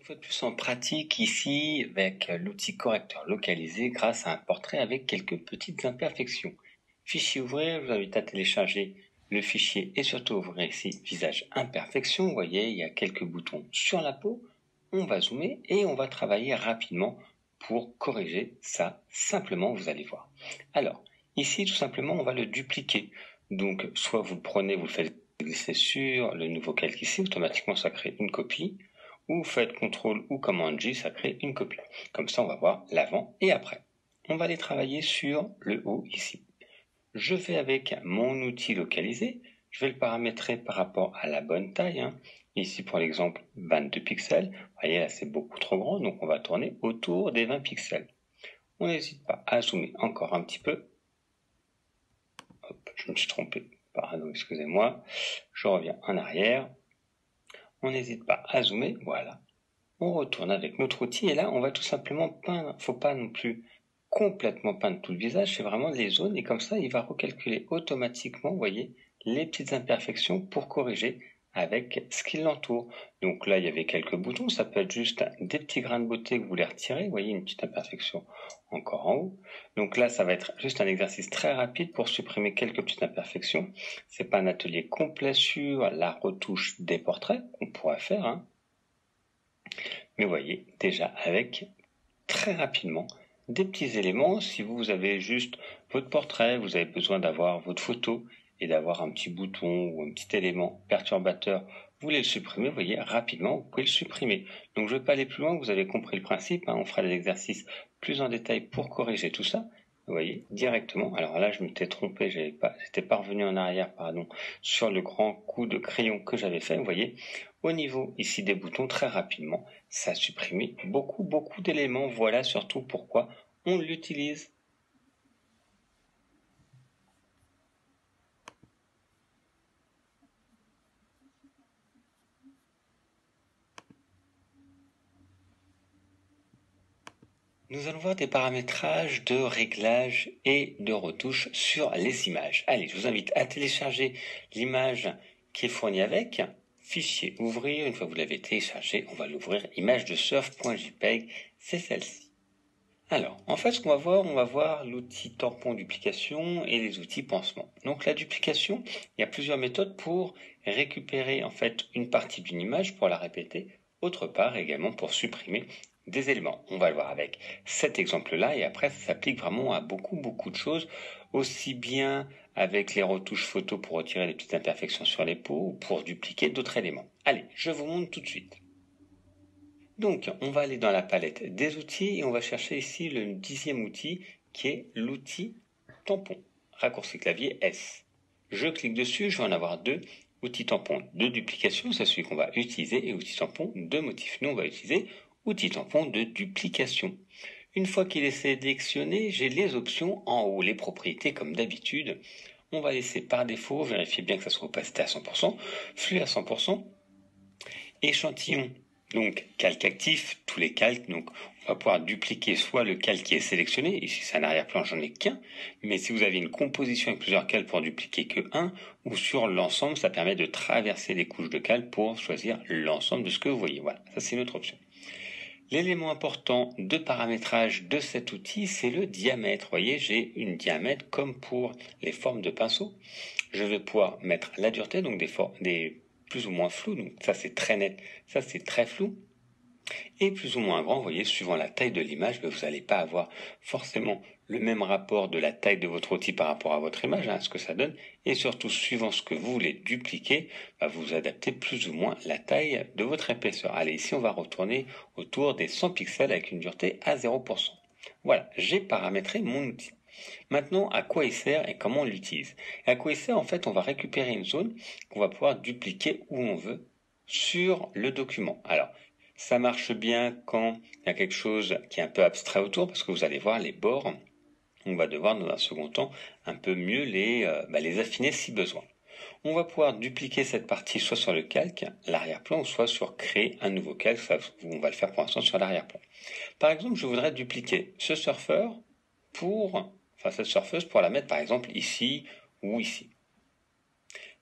Une fois de plus en pratique ici avec l'outil correcteur localisé grâce à un portrait avec quelques petites imperfections. Fichier ouvrir, je vous invite à télécharger le fichier et surtout ouvrir ici visage imperfection. Vous voyez, il y a quelques boutons sur la peau. On va zoomer et on va travailler rapidement pour corriger ça simplement, vous allez voir. Alors, ici tout simplement, on va le dupliquer. Donc, soit vous le prenez, vous le faites glisser sur le nouveau calque ici, automatiquement ça crée une copie. Ou faites CTRL ou Command J, ça crée une copie. Comme ça, on va voir l'avant et après. On va aller travailler sur le haut ici. Je vais avec mon outil localisé, je vais le paramétrer par rapport à la bonne taille. Ici, pour l'exemple, 22 pixels. Vous voyez, là, c'est beaucoup trop grand, donc on va tourner autour des 20 pixels. On n'hésite pas à zoomer encore un petit peu. Hop, je me suis trompé. Pardon, excusez-moi. Je reviens en arrière. On n'hésite pas à zoomer, voilà. On retourne avec notre outil et là, on va tout simplement peindre. Faut pas non plus complètement peindre tout le visage, c'est vraiment les zones et comme ça, il va recalculer automatiquement, vous voyez, les petites imperfections pour corriger avec ce qui l'entoure. Donc là, il y avait quelques boutons, ça peut être juste des petits grains de beauté que vous voulez retirer, vous voyez, une petite imperfection encore en haut. Donc là, ça va être juste un exercice très rapide pour supprimer quelques petites imperfections. C'est pas un atelier complet sur la retouche des portraits qu'on pourrait faire, mais vous voyez, déjà avec très rapidement des petits éléments. Si vous avez juste votre portrait, vous avez besoin d'avoir votre photo et d'avoir un petit bouton ou un petit élément perturbateur, vous voulez le supprimer, vous voyez, rapidement, vous pouvez le supprimer. Donc je ne vais pas aller plus loin, vous avez compris le principe, on fera des exercices plus en détail pour corriger tout ça. Vous voyez, directement. Alors là, je m'étais trompé, j'étais pas revenu en arrière, pardon, sur le grand coup de crayon que j'avais fait. Vous voyez, au niveau ici des boutons, très rapidement, ça a supprimé beaucoup d'éléments. Voilà surtout pourquoi on l'utilise. Nous allons voir des paramétrages de réglage et de retouche sur les images. Allez, je vous invite à télécharger l'image qui est fournie avec. Fichier ouvrir, une fois que vous l'avez téléchargé, on va l'ouvrir. Image de surf.jpg, c'est celle-ci. Alors, en fait, ce qu'on va voir l'outil tampon duplication et les outils pansement. Donc la duplication, il y a plusieurs méthodes pour récupérer en fait une partie d'une image pour la répéter, autre part également pour supprimer des éléments. On va le voir avec cet exemple-là et après ça s'applique vraiment à beaucoup de choses, aussi bien avec les retouches photos pour retirer les petites imperfections sur les peaux ou pour dupliquer d'autres éléments. Allez, je vous montre tout de suite. Donc, on va aller dans la palette des outils et on va chercher ici le 10e outil qui est l'outil tampon, raccourci clavier S. Je clique dessus, je vais en avoir deux. Outil tampon de duplication, c'est celui qu'on va utiliser, et outil tampon de motif. Nous, on va utiliser outil tampon de duplication. Une fois qu'il est sélectionné, j'ai les options en haut, les propriétés comme d'habitude. On va laisser par défaut, vérifier bien que ça soit opacité à 100%, flux à 100%, échantillon. Donc, calque actif, tous les calques. Donc, on va pouvoir dupliquer soit le calque qui est sélectionné. Ici, c'est un arrière-plan, j'en ai qu'un. Mais si vous avez une composition avec plusieurs calques pour dupliquer que un, ou sur l'ensemble, ça permet de traverser les couches de calque pour choisir l'ensemble de ce que vous voyez. Voilà, ça c'est une autre option. L'élément important de paramétrage de cet outil, c'est le diamètre. Vous voyez, j'ai une diamètre comme pour les formes de pinceau. Je vais pouvoir mettre la dureté, donc des plus ou moins flou, donc ça c'est très net, ça c'est très flou, et plus ou moins grand, vous voyez, suivant la taille de l'image, vous n'allez pas avoir forcément le même rapport de la taille de votre outil par rapport à votre image, ce que ça donne, et surtout suivant ce que vous voulez dupliquer, vous adaptez plus ou moins la taille de votre épaisseur. Allez, ici on va retourner autour des 100 pixels avec une dureté à 0%. Voilà, j'ai paramétré mon outil. Maintenant, à quoi il sert et comment on l'utilise? À quoi il sert? En fait, on va récupérer une zone qu'on va pouvoir dupliquer où on veut sur le document. Alors, ça marche bien quand il y a quelque chose qui est un peu abstrait autour, parce que vous allez voir les bords, on va devoir dans un second temps un peu mieux les affiner si besoin. On va pouvoir dupliquer cette partie soit sur le calque, l'arrière-plan, ou soit sur créer un nouveau calque. On va le faire pour l'instant sur l'arrière-plan. Par exemple, je voudrais dupliquer ce surfeur cette surfeuse pour la mettre par exemple ici ou ici.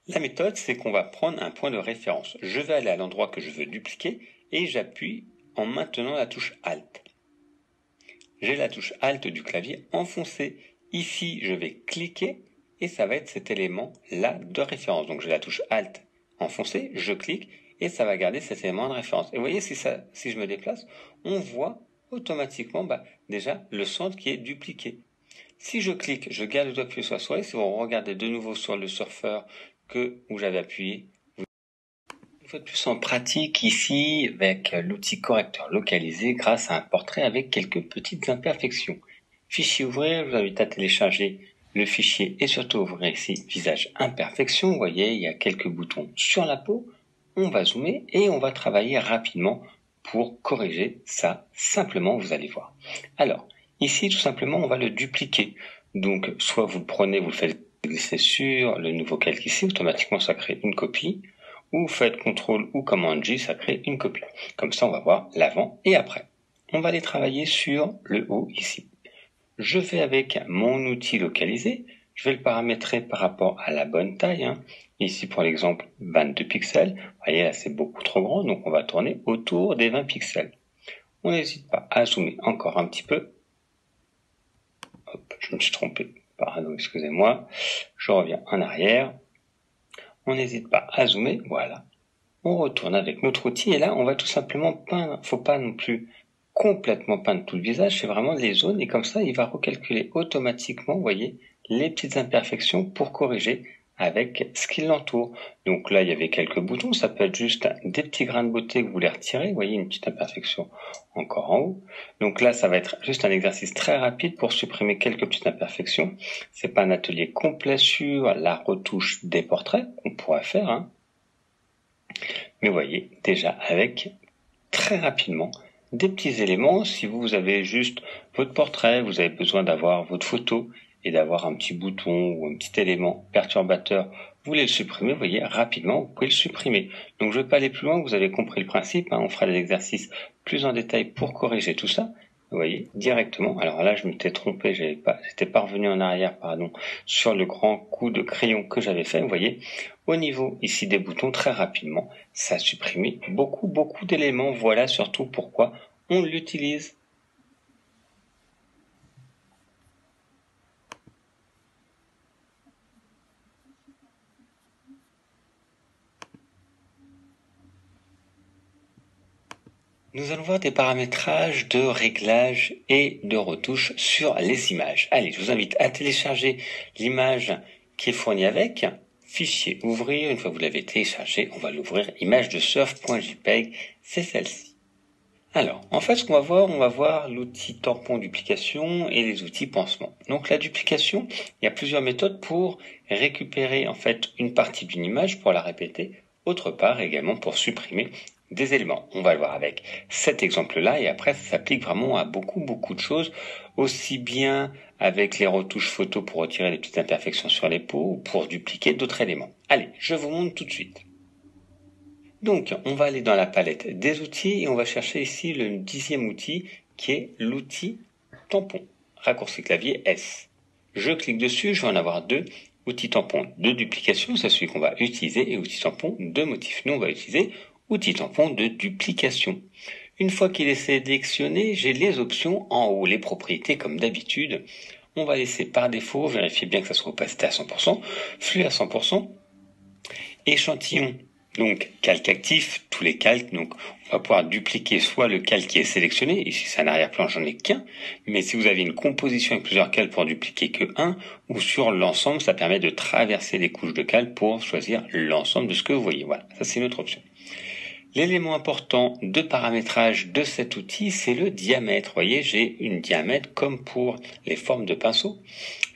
La méthode, c'est qu'on va prendre un point de référence. Je vais aller à l'endroit que je veux dupliquer et j'appuie en maintenant la touche Alt. J'ai la touche Alt du clavier enfoncée. Ici, je vais cliquer et ça va être cet élément-là de référence. Donc j'ai la touche Alt enfoncée, je clique et ça va garder cet élément de référence. Et vous voyez, si je me déplace, on voit automatiquement déjà le centre qui est dupliqué. Si je clique, je garde le doigt appuyé sur la souris. Si vous regardez de nouveau sur le surfeur où j'avais appuyé, une fois de plus en pratique ici avec l'outil correcteur localisé grâce à un portrait avec quelques petites imperfections. Fichier ouvrir, je vous invite à télécharger le fichier et surtout ouvrir ici visage imperfection. Vous voyez, il y a quelques boutons sur la peau. On va zoomer et on va travailler rapidement pour corriger ça simplement, vous allez voir. Alors, ici, tout simplement, on va le dupliquer. Donc, soit vous le prenez, vous le faites glisser sur le nouveau calque ici, automatiquement ça crée une copie. Ou faites CTRL ou Command J, ça crée une copie. Comme ça, on va voir l'avant et après. On va aller travailler sur le haut ici. Je vais avec mon outil localisé, je vais le paramétrer par rapport à la bonne taille. Ici, pour l'exemple, 22 pixels. Vous voyez, là, c'est beaucoup trop grand, donc on va tourner autour des 20 pixels. On n'hésite pas à zoomer encore un petit peu. Hop, je me suis trompé. Pardon, excusez-moi. Je reviens en arrière. On n'hésite pas à zoomer, voilà. On retourne avec notre outil et là, on va tout simplement peindre. Faut pas non plus complètement peindre tout le visage, c'est vraiment les zones et comme ça, il va recalculer automatiquement, vous voyez, les petites imperfections pour corriger avec ce qui l'entoure. Donc là, il y avait quelques boutons, ça peut être juste des petits grains de beauté que vous voulez retirer, vous voyez, une petite imperfection encore en haut. Donc là, ça va être juste un exercice très rapide pour supprimer quelques petites imperfections. C'est pas un atelier complet sur la retouche des portraits qu'on pourrait faire, mais vous voyez, déjà avec très rapidement des petits éléments. Si vous avez juste votre portrait, vous avez besoin d'avoir votre photo et d'avoir un petit bouton ou un petit élément perturbateur, vous voulez le supprimer, vous voyez, rapidement, vous pouvez le supprimer. Donc je ne vais pas aller plus loin, vous avez compris le principe, on fera des exercices plus en détail pour corriger tout ça. Vous voyez, directement. Alors là, je m'étais trompé, j'étais pas revenu en arrière, sur le grand coup de crayon que j'avais fait. Vous voyez, au niveau ici des boutons, très rapidement, ça a supprimé beaucoup d'éléments. Voilà surtout pourquoi on l'utilise. Nous allons voir des paramétrages de réglage et de retouche sur les images. Allez, je vous invite à télécharger l'image qui est fournie avec. Fichier ouvrir, une fois que vous l'avez téléchargé, on va l'ouvrir. Image de surf.jpg, c'est celle-ci. Alors, en fait, ce qu'on va voir l'outil tampon duplication et les outils pansement. Donc, la duplication, il y a plusieurs méthodes pour récupérer, en fait, une partie d'une image pour la répéter. Autre part, également pour supprimer des éléments. On va le voir avec cet exemple-là et après, ça s'applique vraiment à beaucoup de choses, aussi bien avec les retouches photos pour retirer les petites imperfections sur les peaux ou pour dupliquer d'autres éléments. Allez, je vous montre tout de suite. Donc, on va aller dans la palette des outils et on va chercher ici le 10e outil qui est l'outil tampon, raccourci clavier S. Je clique dessus, je vais en avoir deux. Outil tampon de duplication, c'est celui qu'on va utiliser, et outil tampon de motif. Nous, on va utiliser outil tampon de duplication. Une fois qu'il est sélectionné, j'ai les options en haut, les propriétés comme d'habitude. On va laisser par défaut, vérifier bien que ça soit opacité à 100%, flux à 100%, échantillon. Donc, calque actif, tous les calques, donc on va pouvoir dupliquer soit le calque qui est sélectionné, ici c'est un arrière-plan, j'en ai qu'un, mais si vous avez une composition avec plusieurs calques pour dupliquer que un, ou sur l'ensemble, ça permet de traverser les couches de calque pour choisir l'ensemble de ce que vous voyez. Voilà, ça c'est une autre option. L'élément important de paramétrage de cet outil, c'est le diamètre. Vous voyez, j'ai une diamètre comme pour les formes de pinceau.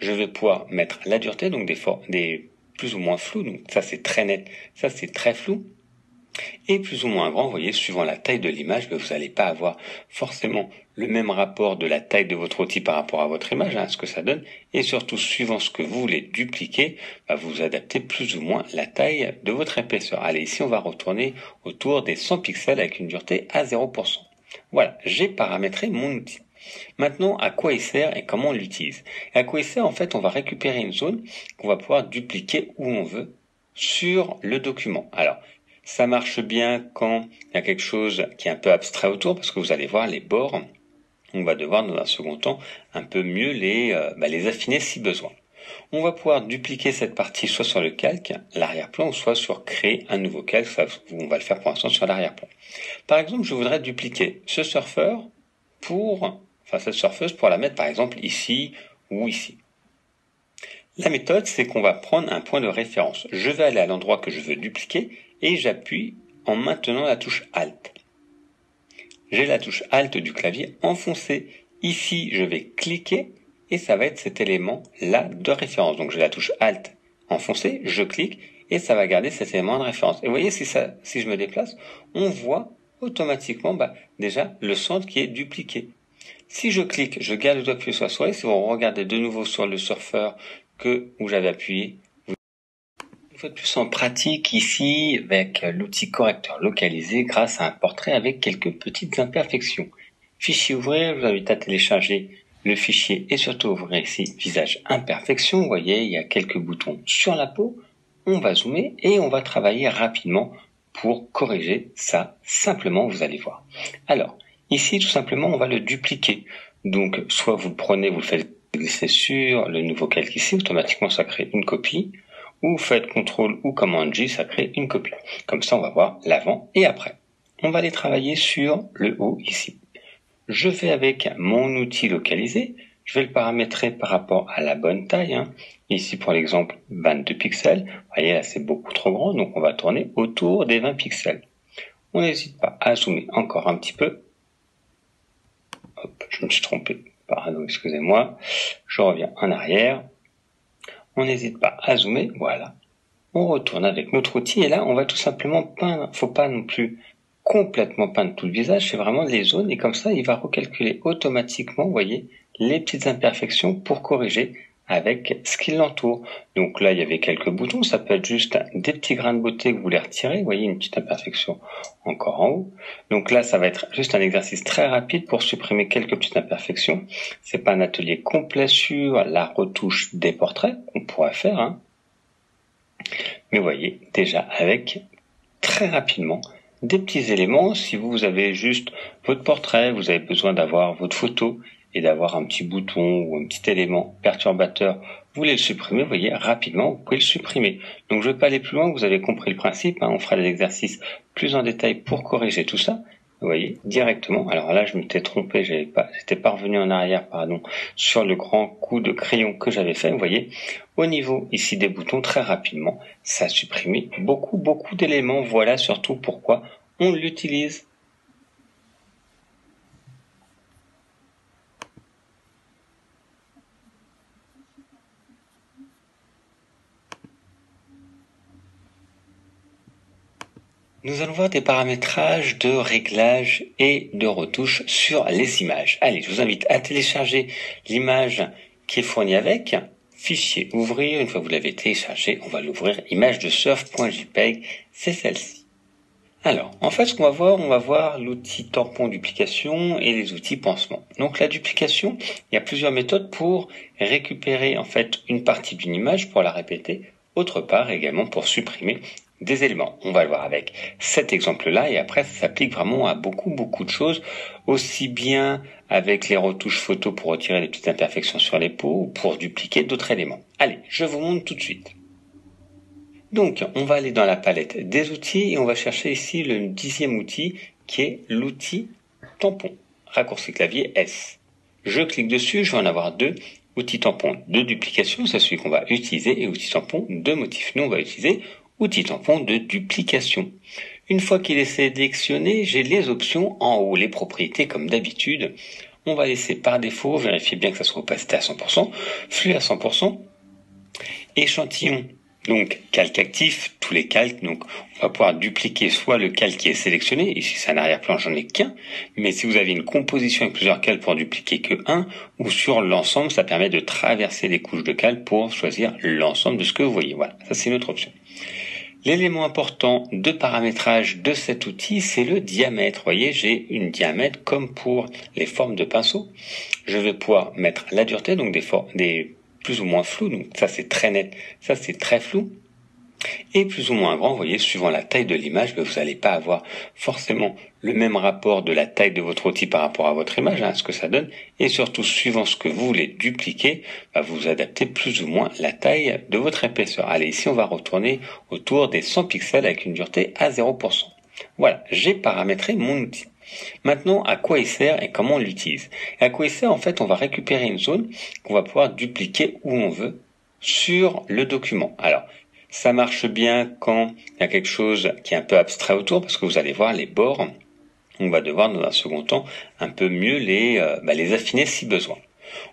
Je vais pouvoir mettre la dureté, donc des plus ou moins flou, donc ça c'est très net, ça c'est très flou, et plus ou moins grand, vous voyez, suivant la taille de l'image, vous n'allez pas avoir forcément le même rapport de la taille de votre outil par rapport à votre image, ce que ça donne, et surtout suivant ce que vous voulez dupliquer, vous adaptez plus ou moins la taille de votre épaisseur. Allez, ici on va retourner autour des 100 pixels avec une dureté à 0%. Voilà, j'ai paramétré mon outil. Maintenant, à quoi il sert et comment on l'utilise? À quoi il sert? En fait, on va récupérer une zone qu'on va pouvoir dupliquer où on veut sur le document. Alors, Ça marche bien quand il y a quelque chose qui est un peu abstrait autour, parce que vous allez voir les bords, on va devoir dans un second temps un peu mieux les affiner si besoin. On va pouvoir dupliquer cette partie soit sur le calque, l'arrière-plan, ou soit sur créer un nouveau calque. On va le faire pour l'instant sur l'arrière-plan. Par exemple, je voudrais dupliquer ce surfeur cette surfeuse pour la mettre par exemple ici ou ici. La méthode, c'est qu'on va prendre un point de référence. Je vais aller à l'endroit que je veux dupliquer et j'appuie en maintenant la touche Alt. J'ai la touche Alt du clavier enfoncée. Ici, je vais cliquer et ça va être cet élément-là de référence. Donc j'ai la touche Alt enfoncée, je clique et ça va garder cet élément de référence. Et vous voyez, si je me déplace, on voit automatiquement déjà le centre qui est dupliqué. Si je clique, je garde le doigt appuyé sur la souris. Si vous regardez de nouveau sur le surfeur où j'avais appuyé, une fois de plus en pratique ici avec l'outil correcteur localisé grâce à un portrait avec quelques petites imperfections. Fichier ouvrir, je vous invite à télécharger le fichier et surtout ouvrir ici visage imperfection. Vous voyez, il y a quelques boutons sur la peau. On va zoomer et on va travailler rapidement pour corriger ça simplement, vous allez voir. Alors, ici tout simplement on va le dupliquer. Donc soit vous le prenez, vous le faites glisser sur le nouveau calque ici, automatiquement ça crée une copie. Ou vous faites CTRL ou Command J, ça crée une copie. Comme ça on va voir l'avant et après. On va aller travailler sur le haut ici. Je vais avec mon outil localisé, je vais le paramétrer par rapport à la bonne taille. Ici pour l'exemple 22 pixels, vous voyez là c'est beaucoup trop grand, donc on va tourner autour des 20 pixels. On n'hésite pas à zoomer encore un petit peu. Hop, je me suis trompé, pardon, excusez-moi. Je reviens en arrière. On n'hésite pas à zoomer, voilà. On retourne avec notre outil et là on va tout simplement peindre, faut pas non plus complètement peindre tout le visage, c'est vraiment les zones et comme ça il va recalculer automatiquement, vous voyez, les petites imperfections pour corriger avec ce qui l'entoure. Donc là il y avait quelques boutons, ça peut être juste des petits grains de beauté que vous voulez retirer, vous voyez une petite imperfection encore en haut. Donc là ça va être juste un exercice très rapide pour supprimer quelques petites imperfections. C'est pas un atelier complet sur la retouche des portraits qu'on pourrait faire, mais vous voyez déjà avec très rapidement des petits éléments. Si vous avez juste votre portrait, vous avez besoin d'avoir votre photo et d'avoir un petit bouton ou un petit élément perturbateur, vous voulez le supprimer, vous voyez, rapidement, vous pouvez le supprimer. Donc je ne vais pas aller plus loin, vous avez compris le principe, on fera des exercices plus en détail pour corriger tout ça. Vous voyez, directement. Alors là, je m'étais trompé, j'étais pas revenu en arrière, sur le grand coup de crayon que j'avais fait. Vous voyez, au niveau ici des boutons, très rapidement, ça a supprimé beaucoup d'éléments. Voilà surtout pourquoi on l'utilise. Nous allons voir des paramétrages de réglage et de retouche sur les images. Allez, je vous invite à télécharger l'image qui est fournie avec. Fichier ouvrir, une fois que vous l'avez téléchargé, on va l'ouvrir. Image de surf.jpg, c'est celle-ci. Alors, en fait, ce qu'on va voir l'outil tampon duplication et les outils pansement. Donc la duplication, il y a plusieurs méthodes pour récupérer en fait une partie d'une image pour la répéter, autre part également pour supprimer des éléments. On va le voir avec cet exemple-là et après ça s'applique vraiment à beaucoup de choses, aussi bien avec les retouches photos pour retirer les petites imperfections sur les peaux ou pour dupliquer d'autres éléments. Allez, je vous montre tout de suite. Donc, on va aller dans la palette des outils et on va chercher ici le 10e outil qui est l'outil tampon, raccourci clavier S. Je clique dessus, je vais en avoir deux. Outil tampon de duplication, c'est celui qu'on va utiliser, et outil tampon de motif. Nous, on va utiliser outil tampon de duplication. Une fois qu'il est sélectionné, j'ai les options en haut, les propriétés comme d'habitude. On va laisser par défaut, vérifier bien que ça soit opacité à 100%, flux à 100%, échantillon. Donc, calque actif, tous les calques, donc on va pouvoir dupliquer soit le calque qui est sélectionné, ici c'est un arrière-plan, j'en ai qu'un, mais si vous avez une composition avec plusieurs calques pour dupliquer que un, ou sur l'ensemble, ça permet de traverser les couches de calque pour choisir l'ensemble de ce que vous voyez. Voilà, ça c'est une autre option. L'élément important de paramétrage de cet outil, c'est le diamètre. Vous voyez, j'ai une diamètre comme pour les formes de pinceau. Je vais pouvoir mettre la dureté, donc des plus ou moins flou, donc ça c'est très net, ça c'est très flou. Et plus ou moins grand, vous voyez, suivant la taille de l'image, vous n'allez pas avoir forcément le même rapport de la taille de votre outil par rapport à votre image, ce que ça donne, et surtout suivant ce que vous voulez dupliquer, vous adaptez plus ou moins la taille de votre épaisseur. Allez, ici on va retourner autour des 100 pixels avec une dureté à 0%. Voilà, j'ai paramétré mon outil. Maintenant, à quoi il sert et comment on l'utilise? À quoi il sert? En fait, on va récupérer une zone qu'on va pouvoir dupliquer où on veut sur le document. Alors, ça marche bien quand il y a quelque chose qui est un peu abstrait autour, parce que vous allez voir les bords, on va devoir dans un second temps un peu mieux les affiner si besoin.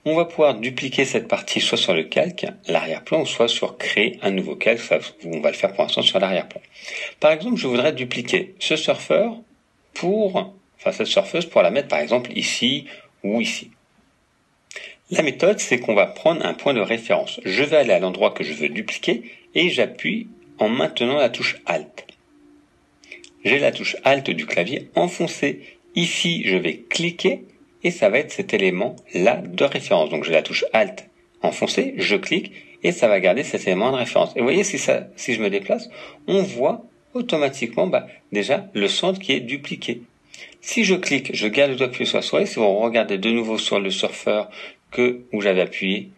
On va pouvoir dupliquer cette partie soit sur le calque, l'arrière-plan, ou soit sur créer un nouveau calque. On va le faire pour l'instant sur l'arrière-plan. Par exemple, je voudrais dupliquer ce surfeur cette surfeuse pour la mettre par exemple ici ou ici. La méthode, c'est qu'on va prendre un point de référence. Je vais aller à l'endroit que je veux dupliquer et j'appuie en maintenant la touche Alt. J'ai la touche Alt du clavier enfoncée. Ici, je vais cliquer et ça va être cet élément-là de référence. Donc, j'ai la touche Alt enfoncée, je clique et ça va garder cet élément de référence. Et vous voyez, si je me déplace, on voit automatiquement déjà le centre qui est dupliqué. Si je clique, je garde le doigt appuyé sur la souris. Si vous regardez de nouveau sur le surfeur où j'avais appuyé.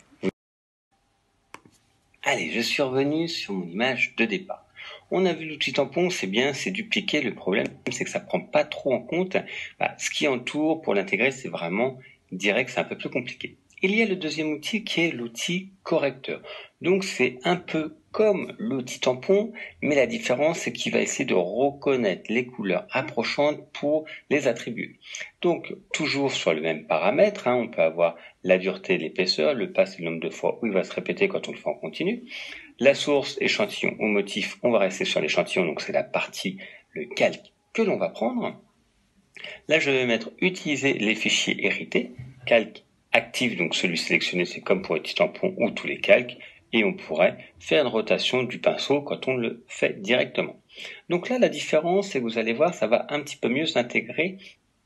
Allez, je suis revenu sur mon image de départ. On a vu l'outil tampon, c'est bien, c'est dupliqué. Le problème, c'est que ça prend pas trop en compte ce qui entoure. Pour l'intégrer, c'est vraiment direct, c'est un peu plus compliqué. Il y a le deuxième outil qui est l'outil correcteur. Donc c'est un peu comme l'outil tampon, mais la différence c'est qu'il va essayer de reconnaître les couleurs approchantes pour les attribuer. Donc toujours sur le même paramètre, on peut avoir la dureté, l'épaisseur, le pas c'est le nombre de fois où il va se répéter quand on le fait en continu. La source, échantillon ou motif, on va rester sur l'échantillon, donc c'est la partie, le calque que l'on va prendre. Là je vais mettre utiliser les fichiers hérités, calque actif, donc celui sélectionné c'est comme pour outil tampon ou tous les calques, et on pourrait faire une rotation du pinceau quand on le fait directement. Donc là la différence c'est que vous allez voir ça va un petit peu mieux s'intégrer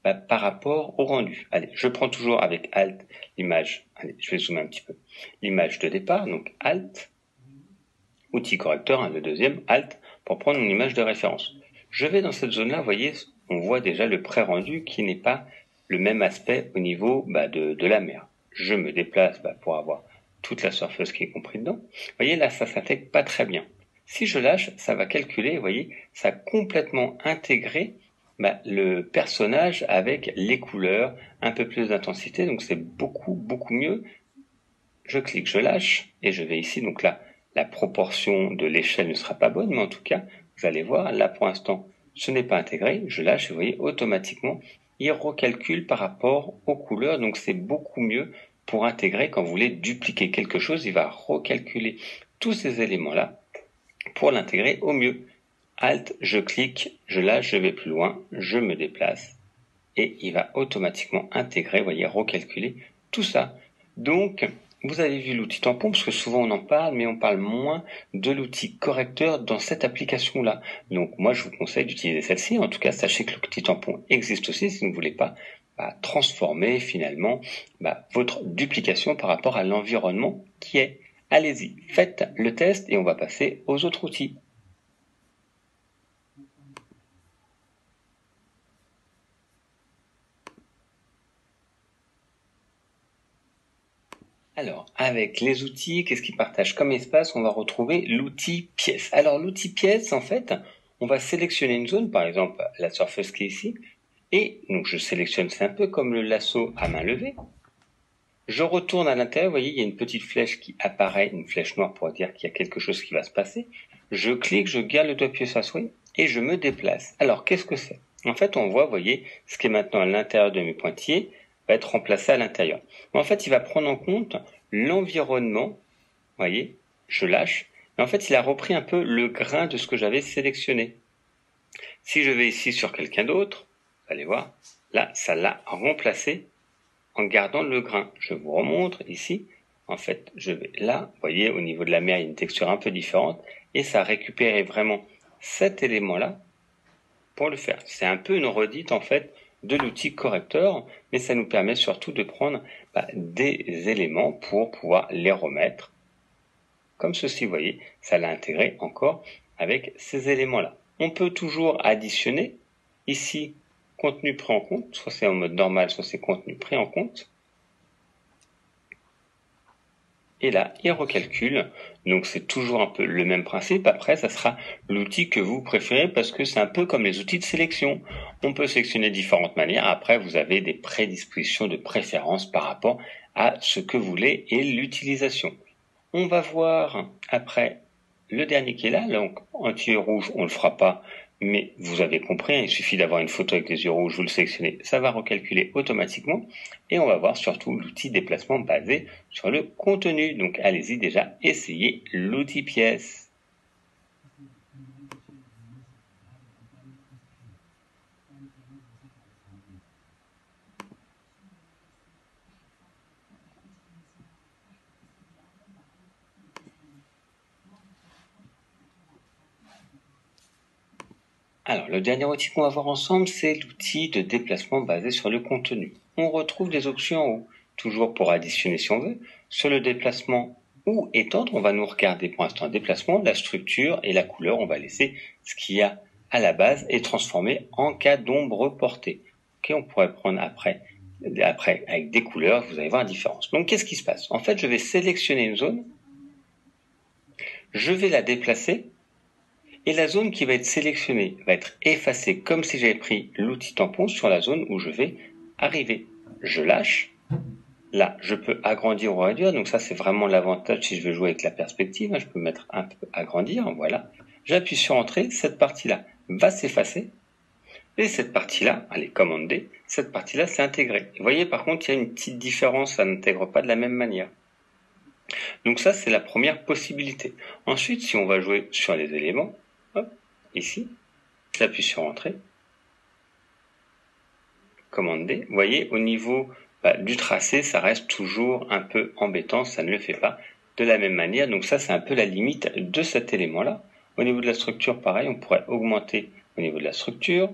par rapport au rendu. Allez, je prends toujours avec Alt l'image, allez je vais zoomer un petit peu, l'image de départ, donc Alt, outil correcteur, le deuxième, Alt, pour prendre une image de référence. Je vais dans cette zone là, vous voyez, on voit déjà le pré-rendu qui n'est pas le même aspect au niveau de la mer. Je me déplace pour avoir toute la surface qui est comprise dedans. Vous voyez, là, ça s'intègre pas très bien. Si je lâche, ça va calculer, vous voyez, ça a complètement intégré le personnage avec les couleurs, un peu plus d'intensité, donc c'est beaucoup, beaucoup mieux. Je clique, je lâche, et je vais ici, donc là, la proportion de l'échelle ne sera pas bonne, mais en tout cas, vous allez voir, là pour l'instant, ce n'est pas intégré, je lâche et vous voyez, automatiquement, il recalcule par rapport aux couleurs, donc c'est beaucoup mieux pour intégrer quand vous voulez dupliquer quelque chose, il va recalculer tous ces éléments-là pour l'intégrer au mieux. Alt, je clique, je lâche, je vais plus loin, je me déplace et il va automatiquement intégrer, vous voyez, recalculer tout ça. Donc, vous avez vu l'outil tampon, parce que souvent on en parle, mais on parle moins de l'outil correcteur dans cette application-là. Donc moi, je vous conseille d'utiliser celle-ci. En tout cas, sachez que l'outil tampon existe aussi si vous ne voulez pas transformer finalement votre duplication par rapport à l'environnement qui est. Allez-y, faites le test et on va passer aux autres outils. Alors, avec les outils, qu'est-ce qu'ils partagent comme espace? On va retrouver l'outil pièce. Alors, l'outil pièce, en fait, on va sélectionner une zone, par exemple la surface qui est ici, et donc je sélectionne, c'est un peu comme le lasso à main levée. Je retourne à l'intérieur, vous voyez, il y a une petite flèche qui apparaît, une flèche noire pour dire qu'il y a quelque chose qui va se passer. Je clique, je garde le doigt appuyé sur la souris et je me déplace. Alors, qu'est-ce que c'est? En fait, on voit, vous voyez, ce qui est maintenant à l'intérieur de mes pointillés va être remplacé à l'intérieur. Mais en fait, il va prendre en compte l'environnement. Vous voyez, je lâche. Et en fait, il a repris un peu le grain de ce que j'avais sélectionné. Si je vais ici sur quelqu'un d'autre, vous allez voir, là, ça l'a remplacé en gardant le grain. Je vous remontre ici. En fait, je vais là, vous voyez, au niveau de la mer, il y a une texture un peu différente. Et ça a récupéré vraiment cet élément-là pour le faire. C'est un peu une redite, en fait, de l'outil correcteur, mais ça nous permet surtout de prendre des éléments pour pouvoir les remettre comme ceci, vous voyez, ça l'a intégré encore avec ces éléments-là. On peut toujours additionner, ici, contenu pris en compte, soit c'est en mode normal, soit c'est contenu pris en compte. Et là, il recalcule, donc c'est toujours un peu le même principe. Après, ça sera l'outil que vous préférez parce que c'est un peu comme les outils de sélection. On peut sélectionner de différentes manières. Après, vous avez des prédispositions de préférence par rapport à ce que vous voulez et l'utilisation. On va voir après le dernier qui est là, donc anti rouge, on ne le fera pas, mais vous avez compris, il suffit d'avoir une photo avec des yeux rouges, vous le sélectionnez, ça va recalculer automatiquement, et on va voir surtout l'outil déplacement basé sur le contenu. Donc allez-y déjà, essayez l'outil pièce. Alors, le dernier outil qu'on va voir ensemble, c'est l'outil de déplacement basé sur le contenu. On retrouve des options en haut, toujours pour additionner si on veut. Sur le déplacement ou étendre, on va nous regarder pour l'instant le déplacement, la structure et la couleur. On va laisser ce qu'il y a à la base et transformer en cas d'ombre portée. Ok, on pourrait prendre après avec des couleurs, vous allez voir la différence. Donc, qu'est-ce qui se passe? En fait, je vais sélectionner une zone, je vais la déplacer, et la zone qui va être sélectionnée va être effacée comme si j'avais pris l'outil tampon sur la zone où je vais arriver. Je lâche. Là, je peux agrandir ou réduire. Donc ça, c'est vraiment l'avantage si je veux jouer avec la perspective. Je peux mettre un peu agrandir. Voilà. J'appuie sur Entrée. Cette partie-là va s'effacer. Et cette partie-là, allez, commande D, cette partie-là, c'est intégré. Vous voyez, par contre, il y a une petite différence. Ça n'intègre pas de la même manière. Donc ça, c'est la première possibilité. Ensuite, si on va jouer sur les éléments, hop, ici, j'appuie sur Entrée, commande D. Vous voyez, au niveau du tracé, ça reste toujours un peu embêtant, ça ne le fait pas de la même manière. Donc ça, c'est un peu la limite de cet élément-là. Au niveau de la structure, pareil, on pourrait augmenter au niveau de la structure.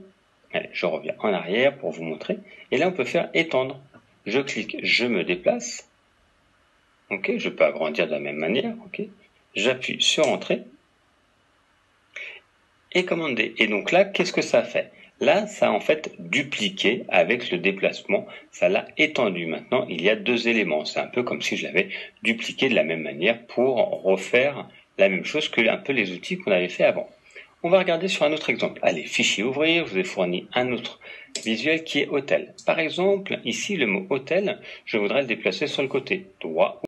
Allez, je reviens en arrière pour vous montrer. Et là, on peut faire étendre. Je clique, je me déplace. Ok, je peux agrandir de la même manière. Ok, j'appuie sur Entrée et commande D. Et donc là, qu'est-ce que ça fait? Là, ça a en fait dupliqué avec le déplacement, ça l'a étendu. Maintenant, il y a deux éléments. C'est un peu comme si je l'avais dupliqué de la même manière pour refaire la même chose que un peu les outils qu'on avait fait avant. On va regarder sur un autre exemple. Allez, fichier ouvrir, je vous ai fourni un autre visuel qui est hôtel. Par exemple, ici, le mot hôtel, je voudrais le déplacer sur le côté droit